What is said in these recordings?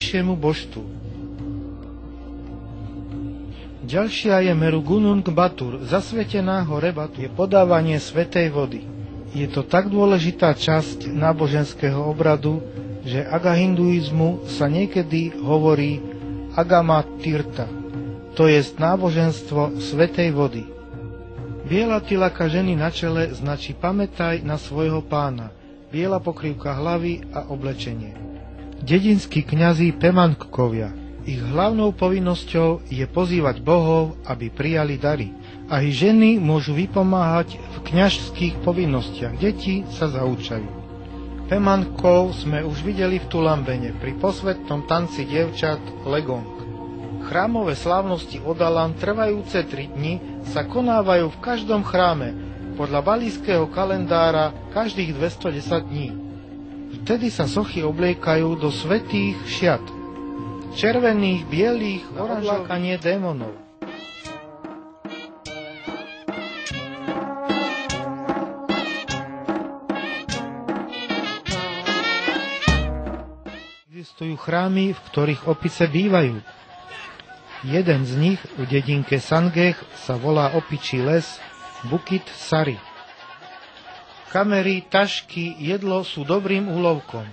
najvyššiemu božstvu. Ďalšia je Meru Gunung Batur, zasvetená hore Batur, je podávanie svätej vody. Je to tak dôležitá časť náboženského obradu, že aga hinduizmu sa niekedy hovorí Agama Tirtha, to jest náboženstvo svätej vody. Biela tilaka ženy na čele značí pamätaj na svojho pána, biela pokrývka hlavy a oblečenie. Dedinskí kňazi Pemankkovia. Ich hlavnou povinnosťou je pozývať bohov, aby prijali dary. Aj ženy môžu vypomáhať v kňažských povinnostiach. Deti sa zaučajú. Pemankov sme už videli v Tulambene pri posvätnom tanci dievčat Legong. Chrámové slávnosti Odalam trvajúce 3 dni sa konávajú v každom chráme podľa balijského kalendára každých 210 dní. Vtedy sa sochy obliekajú do svätých šiat. Červených, bielých, oranžových démonov. Existujú chrámy, v ktorých opice bývajú. Jeden z nich v dedinke Sangeh sa volá opičí les Bukit Sari. Kamery, tašky, jedlo sú dobrým úlovkom.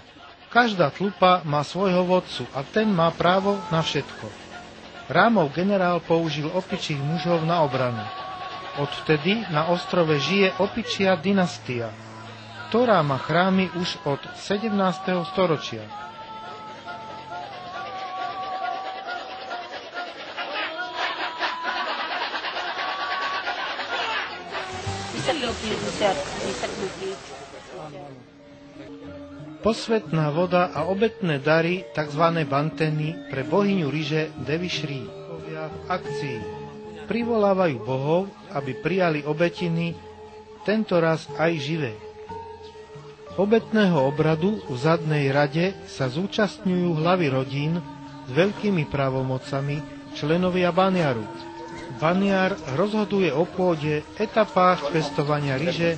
Každá tlupa má svojho vodcu a ten má právo na všetko. Rámov generál použil opičích mužov na obranu. Odvtedy na ostrove žije opičia dynastia, ktorá má chrámy už od 17. storočia. Posvätná voda a obetné dary, tzv. Banteny, pre bohyňu ryže Devi Shri v akcii. Privolávajú bohov, aby prijali obetiny, tentoraz aj živé. Obetného obradu v zadnej rade sa zúčastňujú hlavy rodín s veľkými právomocami, členovia Baniaru. Baniar rozhoduje o pôde, etapách pestovania ryže,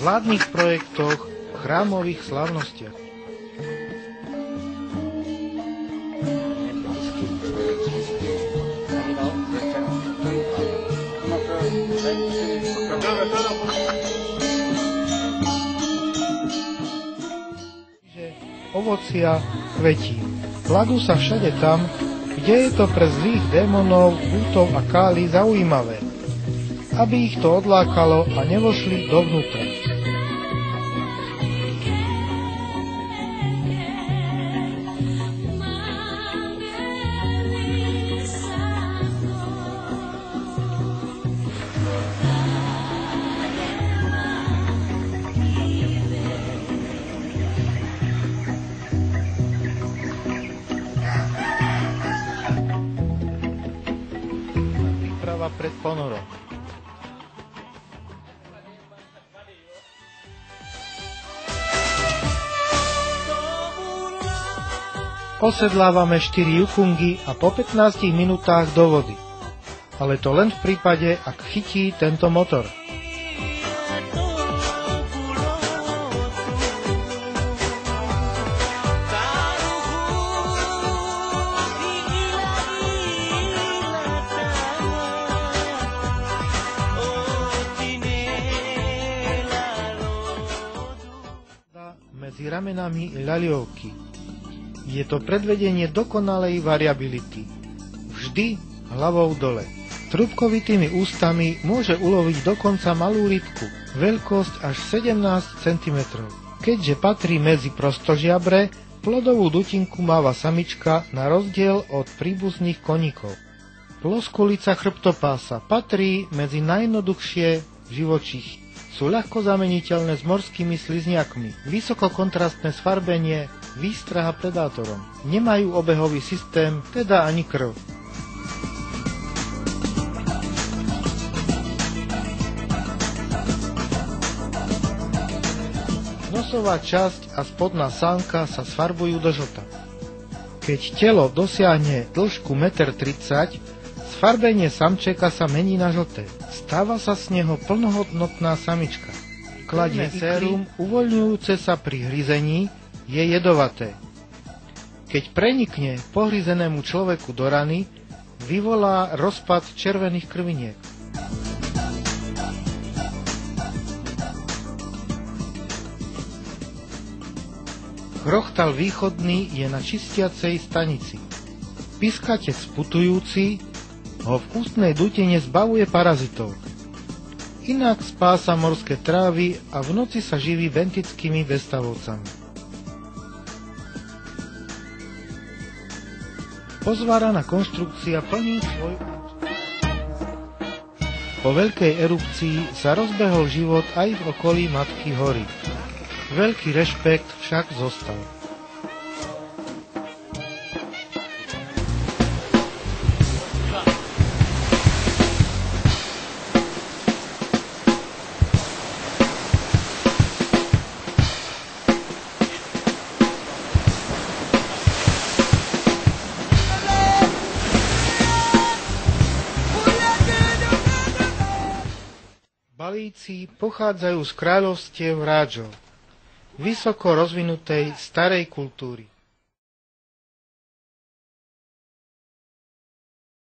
vládnych projektoch, chrámových slávnostiach. Ovocia, kvetí. Kladú sa všade tam, kde je to pre zlých démonov, útov a kály zaujímavé, aby ich to odlákalo a nevošli dovnútra. Pred ponorom. Osedlávame 4 jukungy a po 15 minútach do vody. Ale to len v prípade, ak chytí tento motor. Medzi ramenami ľaliovky. Je to predvedenie dokonalej variability. Vždy hlavou dole. Trúbkovitými ústami môže uloviť dokonca malú rybku, veľkosť až 17 cm. Keďže patrí medzi prostožiabre, plodovú dutinku máva samička na rozdiel od príbuzných koníkov. Ploskulica chrbtopása patrí medzi najjednoduchšie živočíchy. Sú ľahko zameniteľné s morskými slizniakmi, vysokokontrastné sfarbenie, výstraha predátorom. Nemajú obehový systém, teda ani krv. Nosová časť a spodná sánka sa sfarbujú do žlta. Keď telo dosiahne dĺžku 1,30 m, sfarbenie samčeka sa mení na žlté. Stáva sa z neho plnohodnotná samička. Kladie sérum uvoľňujúce sa pri hryzení, je jedovaté. Keď prenikne pohryzenému človeku do rany, vyvolá rozpad červených krviniek. Chrochtal východný je na čistiacej stanici. Piskatec putujúci ho v ústnej dutine zbavuje parazitov. Inak spása morské trávy a v noci sa živí bentickými bezstavovcami. Pozváraná konštrukcia plní svoj účel. Po veľkej erupcii sa rozbehol život aj v okolí Matky hory. Veľký rešpekt však zostal. Balíci pochádzajú z kráľovstiev Rádžov, vysoko rozvinutej starej kultúry.